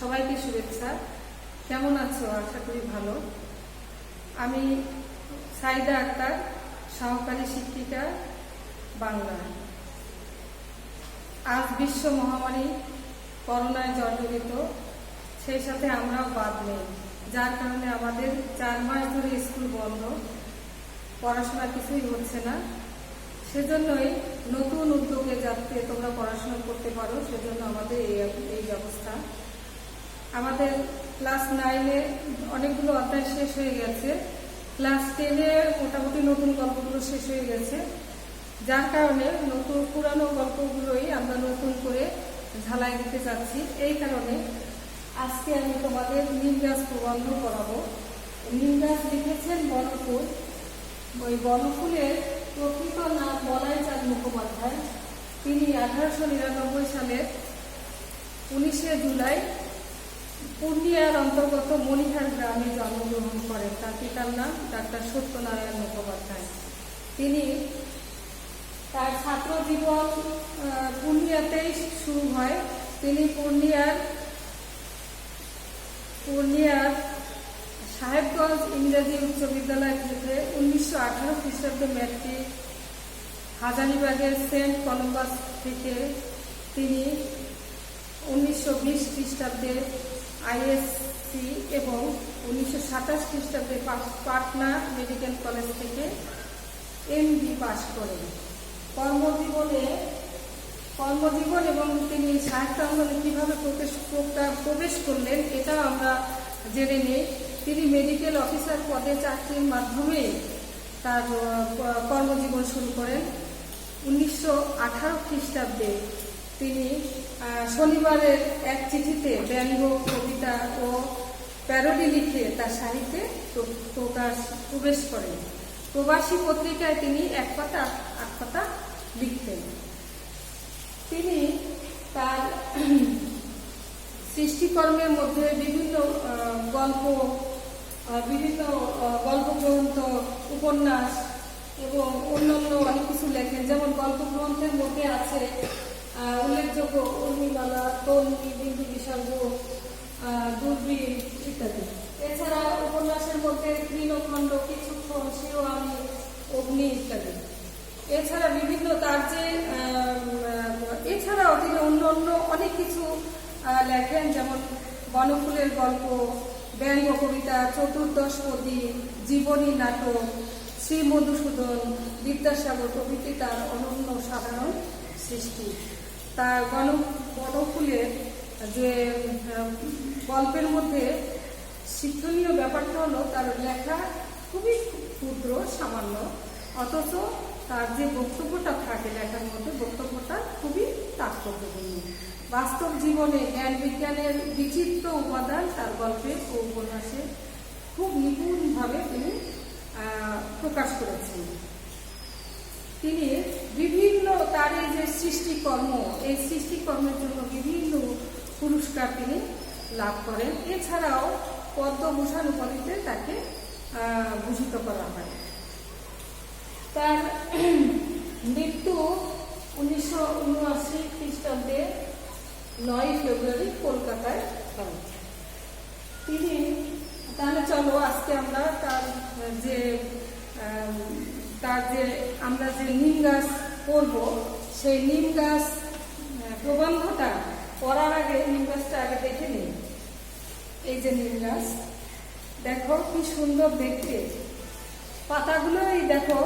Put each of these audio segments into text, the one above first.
সবাইকে শুভেচ্ছা। কেমন আছো? আশা করি ভালো। আমি সাইদা আক্তার, সহকারী শিক্ষিকা, বাংলা। আজ বিশ্ব মহামারী করোনায় জর্জরিত, সেই সাথে আমরাও বাদ নেই, যার কারণে আমাদের 4 মাস ধরে স্কুল বন্ধ, পড়াশোনা কিছুই হচ্ছে না। সেজন্যই নতুন উদ্যোগে যাতে তোমরা পড়াশোনা করতে পারো, সেজন্য আমাদের এই ব্যবস্থা। আমাদের ক্লাস 9-এ অনেকগুলো অধ্যায় শেষ হয়ে গেছে, ক্লাস 10-এ মোটামুটি নতুন গল্পগুলো শেষ হয়ে গেছে, যার কারণে নতুন পুরানো গল্পগুলোই আমরা নতুন করে ঝালাই দিতে চাচ্ছি। এই কারণে আজকে আমি তোমাদের নিম গাছ প্রবন্ধ করাবো। নিম গাছ লিখেছেন বনফুল। ওই বনফুলের প্রকৃত নাম বলাইচাঁদ মুখোপাধ্যায়। তিনি 1899 সালের 19শে জুলাই পূর্ণিয়ার অন্তর্গত মণিহার গ্রামে জন্মগ্রহণ করেন। তার পিতার নাম ডাক্তার সত্যনারায়ণ মুখোপাধ্যায়। তিনি তার ছাত্র জীবন পূর্ণিয়াতেই শুরু হয়। তিনি পূর্ণিয়ার সাহেবগঞ্জ ইংরেজি উচ্চ বিদ্যালয় থেকে 1918 খ্রিস্টাব্দে ম্যাট্রিক, হাজারীবাগের সেন্ট কলম্বাস থেকে তিনি 1920 খ্রিস্টাব্দে আইএসসি এবং 1927 খ্রিস্টাব্দে পাটনা মেডিকেল কলেজ থেকে এমবি পাশ করেন। কর্মজীবন এবং তিনি সাহিত্য আন্দোলনে কীভাবে প্রবেশ করলেন এটাও আমরা জেনে নিই। তিনি মেডিকেল অফিসার পদে চাকরির মাধ্যমে তার কর্মজীবন শুরু করেন। 1918 খ্রিস্টাব্দে তিনি শনিবারের এক চিঠিতে ব্যঙ্গ, কবিতা ও প্যারোডি লিখে তার সাহিত্যে প্রবেশ করেন। প্রবাসী পত্রিকায় তিনি 1 পাতা 8 পাতা লিখতেন। তিনি তার সৃষ্টিকর্মের মধ্যে বিভিন্ন গল্পগ্রন্থ, উপন্যাস এবং অন্যান্য অনেক কিছু লেখেন। যেমন গল্পগ্রন্থের মধ্যে আছে উল্লেখযোগ্য উর্মিমালা, তন্বী, বিন্দু বিসর্গ, দূরবীন ইত্যাদি। এছাড়া উপন্যাসের মধ্যে তৃণখণ্ড, কিছুক্ষণ, শিরোআমি, অগ্নি ইত্যাদি। এছাড়াও তিনি অন্য অনেক কিছু লেখেন, যেমন বনফুলের গল্প, ব্যঙ্গ কবিতা, চতুর্দশপদী, জীবনী নাটক, শ্রী মধুসূদন, বিদ্যাসাগর প্রভৃতি তার অনন্য সাধারণ সৃষ্টি। তার বনফুলের যে গল্পের মধ্যে শিক্ষণীয় ব্যাপারটা হলো তার লেখা খুবই ক্ষুদ্র, সামান্য, অথচ তার যে বক্তব্যটা থাকে লেখার মধ্যে, বক্তব্যটা খুবই তাৎপর্যপূর্ণ। বাস্তব জীবনে জ্ঞান বিজ্ঞানের বিচিত্র উপাদান তার গল্পে ও উপন্যাসে খুব নিপুণভাবে তিনি প্রকাশ করেছেন। তিনি তার এই যে সৃষ্টিকর্ম, এই সৃষ্টিকর্মের জন্য বিভিন্ন পুরস্কার তিনি লাভ করেন। এছাড়াও পদ্মভূষণ উপাধিতে তাকে ভূষিত করা হয়। তার মৃত্যু 1979 খ্রিস্টাব্দে 9 ফেব্রুয়ারি কলকাতায় হয়। তাহলে চলো আজকে আমরা আমরা যে নিম গাছ পড়ব, সেই নিম গাছ প্রবন্ধটা পড়ার আগে নিম গাছটা আগে দেখে নিই। এই যে নিম গাছ, দেখো কি সুন্দর দেখতে। পাতাগুলোই দেখো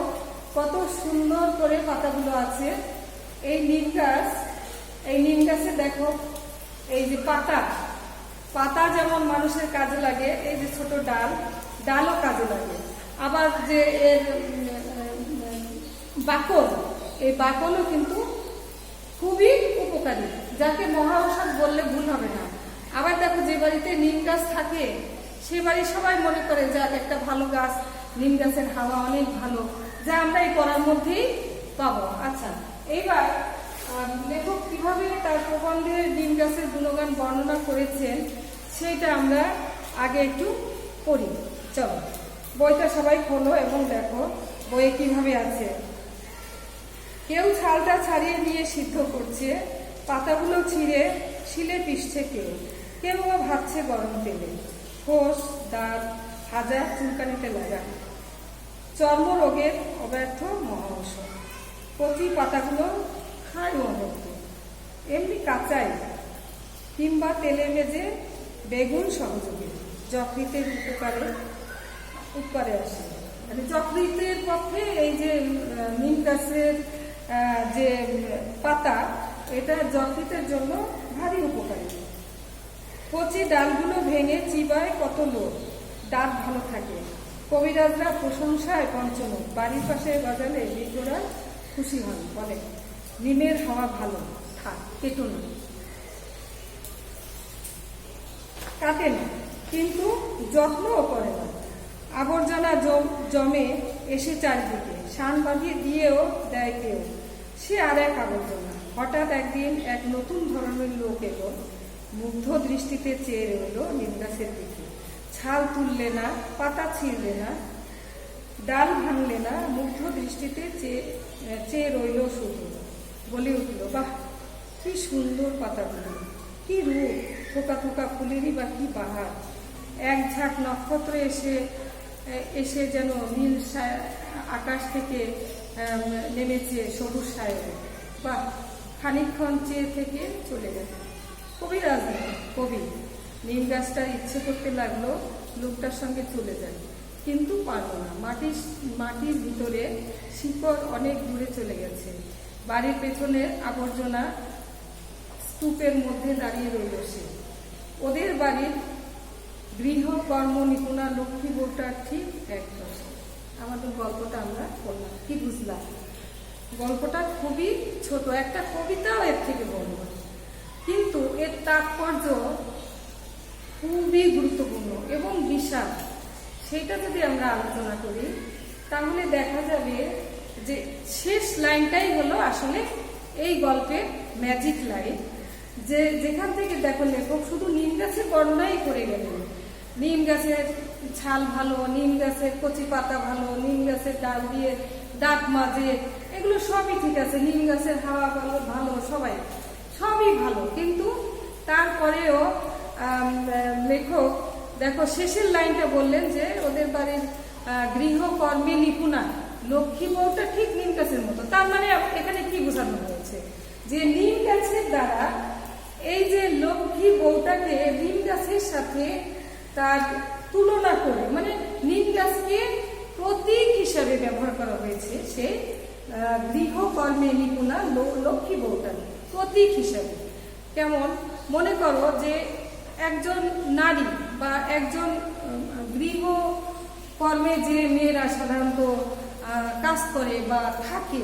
কত সুন্দর করে পাতাগুলো আছে। এই নিম গাছে দেখো এই যে পাতা যেমন মানুষের কাজে লাগে, এই যে ছোট ডালও কাজে লাগে। আবার যে এর বাকল, এই বাকলও কিন্তু খুবই উপকারী, যাকে মহা ঔষধ বললে ভুল হবে না। আবার দেখো যে বাড়িতে নিম গাছ থাকে সে বাড়ির সবাই মনে করে যে একটা ভালো গাছ, নিম গাছের হাওয়া অনেক ভালো, যা আমরা এই পড়ার মধ্যেই পাবো। আচ্ছা, এইবার লেখক কিভাবে তার প্রবন্ধে নিম গাছের গুণগান বর্ণনা করেছেন সেটা আমরা আগে একটু পড়ি। চলো বইটা সবাই খোলো এবং দেখো বইয়ে কিভাবে আছে। কেউ ছালটা ছাড়িয়ে নিয়ে সিদ্ধ করছে, পাতাগুলো ছিঁড়ে শিলে পিষছে কেউ। কেউ বা ভাবছে গরম তেলে, কোষ দাঁত হাজার চুলকানিতে লাগা, চর্মরোগের অব্যর্থ মহাঔষধ। কচি পাতাগুলো খায় অনর্থ, এমনি কাঁচাই কিংবা তেলে ভেজে বেগুন সহযোগী যকৃতের উপকারে আসে। মানে যকৃতের পক্ষে এই যে নিম গাছের যে পাতা, এটা যকৃতের জন্য ভারী উপকারী। কচি ডালগুলো ভেঙে চিবায় কত লোক, দাঁত ভালো থাকে। কবিরাজরা প্রশংসায় পঞ্চমুখ, বাড়ির পাশে বাজালে বিজ্ঞরা খুশি হন, বলে নিমের হাওয়া ভালো, থাক কেটো না। কাটে না, কিন্তু যত্নও করে না। আবর্জনা জমে এসে চারিদিকে, শান বাঁধিয়ে দিয়েও দেয় কেউ, সে আর এক আবর্জনা। হঠাৎ একদিন এক নতুন ধরনের লোক এলো, মুগ্ধ দৃষ্টিতে চেয়ে রইল নিম গাছের দিকে। ছাল তুললে না, পাতা ছিঁড়লে না, ডাল ভাঙলে না, মুগ্ধ দৃষ্টিতে চেয়ে রইল শুধু। বলে উঠল, বাহ কি সুন্দর পাতাগুলো, কি রূপ, থোকা থোকা ফুলেরই বা কি বাহার। এক ঝাঁক নক্ষত্র এসে যেন নীল আকাশ থেকে নেমেছে সবুজ সায়রে। বাহ, খানিকক্ষণ চেয়ে থেকে চলে গেল। কবিরাজ কবি। নিম গাছটার ইচ্ছে করতে লাগলো লোকটার সঙ্গে চলে যায়, কিন্তু পারল না। মাটির ভিতরে শিকড় অনেক দূরে চলে গেছে। বাড়ির পেছনের আবর্জনা স্তূপের মধ্যে দাঁড়িয়ে রইল সে। ওদের বাড়ির গৃহকর্ম নিপুণা লক্ষ্মী বউটার ঠিক এক পাশে। আমাদের গল্পটা আমরা পড়লাম, কি বুঝলাম? গল্পটা খুবই ছোট, একটা কবিতাও এর থেকে বড়, কিন্তু এর তাৎপর্য খুবই গুরুত্বপূর্ণ এবং বিশাল। সেটা যদি আমরা আলোচনা করি তাহলে দেখা যাবে যে শেষ লাইনটাই হলো আসলে এই গল্পের ম্যাজিক লাইন, যে যেখান থেকে দেখো লেখক শুধু নিম গাছের বর্ণনাই করে গেলেন। নিম গাছের ছাল ভালো, নিম গাছের কচি পাতা ভালো, নিম গাছের ডাল দিয়ে দাঁত মাজে, এগুলো সবই ঠিক আছে। নিম গাছের হাওয়া ভালো, সবই ভালো, কিন্তু তারপরেও লেখক দেখো শেষের লাইনটা বললেন যে ওদের বাড়ির গৃহকর্মে নিপুণা লক্ষ্মী বউটা ঠিক নিম গাছের মতো। তার মানে এখানে কি বোঝানো হয়েছে, যে নিম গাছের দ্বারা এই যে লক্ষ্মী বউটাকে নিম গাছের সাথে তার তুলনা করে, মানে নিম গাছকে প্রতীক হিসাবে ব্যবহার করা হয়েছে। সে গৃহকর্মে নিপুণা লক্ষ্মী বউটা প্রতীক হিসাবে। কেমন, মনে করো যে একজন নারী বা একজন গৃহকর্মে যে মেয়েরা সাধারণত কাজ করে বা থাকে,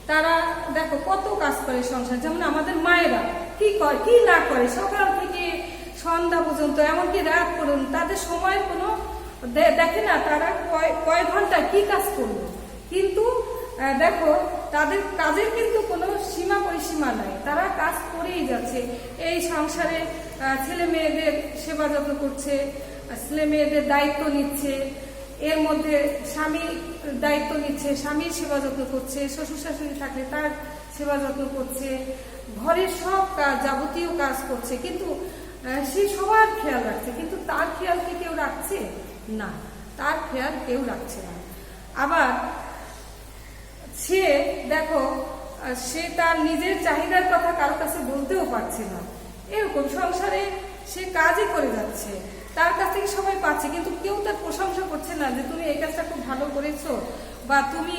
তারা দেখো কত কাজ করে সংসার। যেমন আমাদের মায়েরা কি করে কি না করে, সকাল থেকে সন্ধ্যা পর্যন্ত, এমনকি রাত পর্যন্ত, তাদের সময়ের কোনো দেখে না তারা কয় ঘন্টা কি কাজ করলো। কিন্তু দেখো তাদের কাজের কিন্তু কোনো সীমা পরিসীমা নাই, তারা কাজ করেই যাচ্ছে। এই সংসারে ছেলে মেয়েদের সেবা যত্ন করছে, ছেলে মেয়েদের দায়িত্ব নিচ্ছে, এর মধ্যে স্বামী দায়িত্ব নিচ্ছে, স্বামীর সেবা যত্ন করছে, শ্বশুর শাশুড়ি থাকলে তার সেবা যত্ন করছে, ঘরের সব কাজ যাবতীয় কাজ করছে, কিন্তু সে সবার খেয়াল রাখছে। কিন্তু তার খেয়াল কি কেউ রাখছে? না, তার খেয়াল কেউ রাখছে না। আবার সে দেখো সে তার নিজের চাহিদার কথা কারো কাছে বলতেও পারছে না। এরকম সংসারে সে কাজই করে যাচ্ছে, তার কাছ থেকে সবাই পাচ্ছে, কিন্তু কেউ তার প্রশংসা করছে না যে তুমি এই কাজটা খুব ভালো করেছো বা তুমি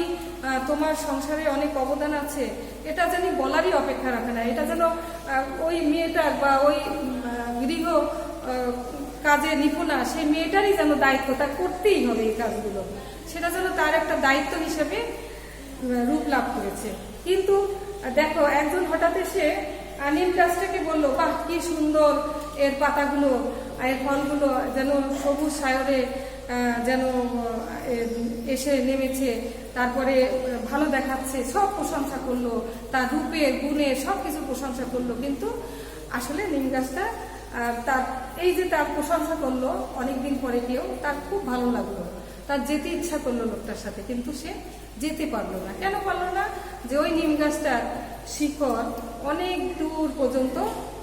তোমার সংসারে অনেক অবদান আছে, এটা জানি বলারই অপেক্ষা রাখে না। এটা যেন ওই মেয়েটার বা ওই গৃহ কাজে নিপুণা সেই মেয়েটারই যেন দায়িত্ব, তার করতেই হবে এই কাজগুলো, সেটা যেন তার একটা দায়িত্ব হিসেবে রূপ লাভ করেছে। কিন্তু দেখো একজন হঠাৎ এসে নিম গাছটাকে বললো, বাহ কি সুন্দর এর পাতাগুলো, এর ফলগুলো যেন সবুজ সায়রে যেন এসে নেমেছে, তারপরে ভালো দেখাচ্ছে, সব প্রশংসা করলো, তার রূপের গুণে সবকিছু প্রশংসা করলো। কিন্তু আসলে নিম গাছটা তার এই যে তার প্রশংসা করলো, অনেকদিন পরে কেউ তার খুব ভালো লাগলো, তার যেতে ইচ্ছা করলো লোকটার সাথে, কিন্তু সে যেতে পারলো না। কেন পারলো না? যে ওই নিম গাছটার শিকড় অনেক দূর পর্যন্ত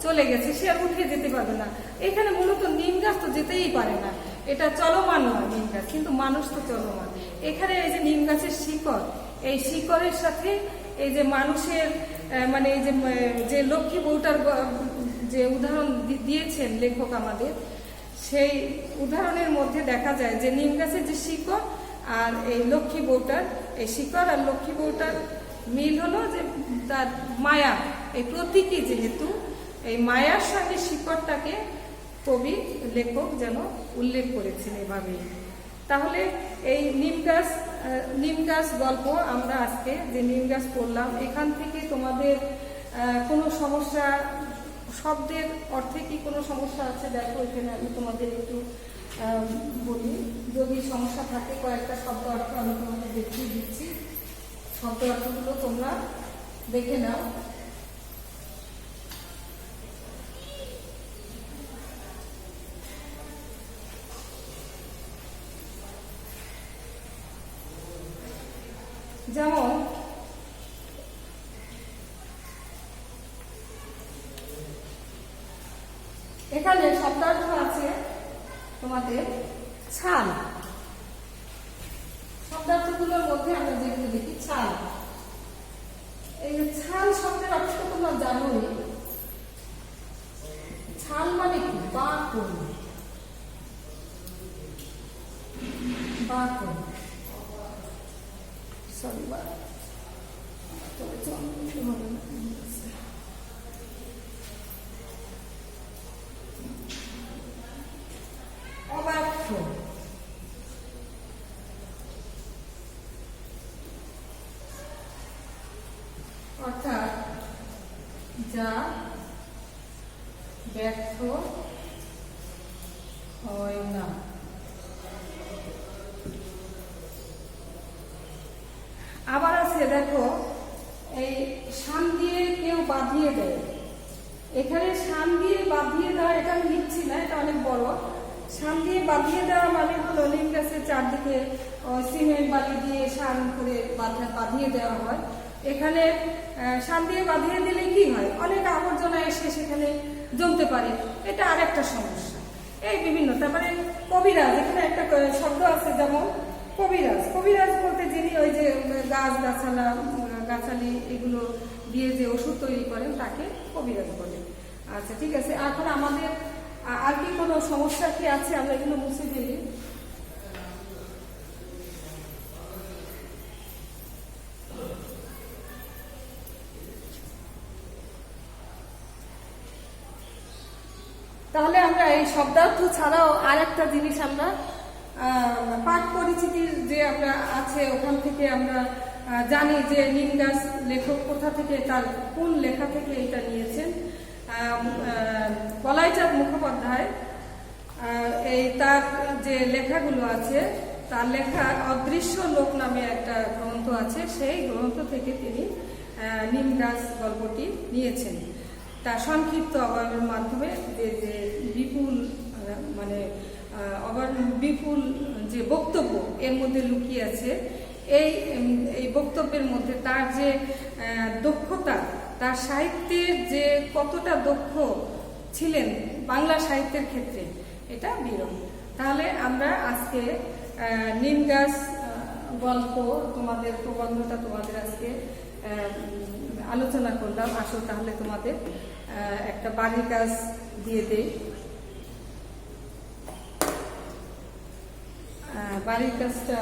চলে গেছে, সে আর উঠে যেতে পারবে না। এখানে মূলত নিম গাছ তো যেতেই পারে না, এটা চলমান নয় নিম গাছ, কিন্তু মানুষ তো চলমান। এখানে এই যে নিম গাছের শিকড়, এই শিকড়ের সাথে এই যে মানুষের মানে এই যে লক্ষ্মী বউটার যে উদাহরণ দিয়েছেন লেখক আমাদের, সেই উদাহরণের মধ্যে দেখা যায় যে নিম গাছের যে শিকড় আর এই লক্ষ্মী বউটার, এই শিকড় আর লক্ষ্মী বউটার মিল হলো যে তার মায়া, এই প্রতীকী, যেহেতু এই মায়ার সঙ্গে শিকড়টাকে কবি লেখক যেন উল্লেখ করেছেন এভাবেই। তাহলে এই নিম গাছ গল্প আমরা আজকে যে নিম গাছ পড়লাম, এখান থেকে তোমাদের কোনো সমস্যা, শব্দের অর্থে কি কোনো সমস্যা আছে দেখো, এখানে আমি তোমাদের একটু বলি, যদি সমস্যা থাকে কয়েকটা শব্দ অর্থ আমি তোমাদের দেখিয়ে দিচ্ছি, শব্দ অর্থগুলো তোমরা দেখে নাও। যেমন এখানে শব্দার্থ আছে তোমাদের ছাল, শব্দার্থগুলোর মধ্যে আমরা যেগুলো দেখি ছাল, এই যে ছাল শব্দের অর্থ তোমরা জানোই, ছাল মানে কি? বাকল, বাকল, সরি অবাক্য, অর্থাৎ যা ব্যর্থ হয় না। আবার আছে দেখো, এই শান দিয়ে কেউ বাঁধিয়ে দেয়, এখানে শান দিয়ে বাঁধিয়ে দেওয়া, এটা আমি লিখছি না, এটা অনেক বড়। শান দিয়ে বাঁধিয়ে দেওয়া মানে হলো নিম গাছের চারদিকে সিমেন্ট বালি দিয়ে শান করে বাঁধিয়ে দেওয়া হয়। এখানে শান দিয়ে বাঁধিয়ে দিলে কি হয়, অনেক আবর্জনা এসে সেখানে জমতে পারে, এটা আরেকটা সমস্যা। এই বিভিন্ন, তারপরে কবিরাজ, এখানে একটা শব্দ আছে যেমন কবিরাজ, কবিরাজ বলতে যিনি ওই যে গাছালি এগুলো দিয়ে যে ওষুধ তৈরি করেন তাকে কবিরাজ বলে। আচ্ছা ঠিক আছে, এখন আমাদের আর কি কোনো সমস্যা কি আছে, আমরা এগুলো মুছে ফেলি। তাহলে আমরা এই শব্দার্থ ছাড়াও আর একটা জিনিস আমরা পাঠ পরিচিতির যে আমরা আছে ওখান থেকে আমরা জানি যে নিম গাছ লেখক কোথা থেকে, তার কোন লেখা থেকে এটা নিয়েছেন। বলাইচাঁদ মুখোপাধ্যায় এই তার যে লেখাগুলো আছে, তার লেখা অদৃশ্য লোক নামে একটা গ্রন্থ আছে, সেই গ্রন্থ থেকে তিনি নিম গাছ গল্পটি নিয়েছেন। তার সংক্ষিপ্ত অবয়বের মাধ্যমে যে বিপুল মানে বিপুল যে বক্তব্য এর মধ্যে লুকিয়ে আছে, এই বক্তব্যের মধ্যে তার যে দক্ষতা, তার সাহিত্যের যে কতটা দক্ষ ছিলেন বাংলা সাহিত্যের ক্ষেত্রে, এটা বিরল। তাহলে আমরা আজকে নিম গাছ গল্প, তোমাদের প্রবন্ধটা তোমাদের আজকে আলোচনা করলাম। আসো তাহলে তোমাদের একটা বাড়ির কাজ দিয়ে দেই। বাড়ির কাজটা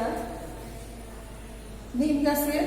নিম গাছের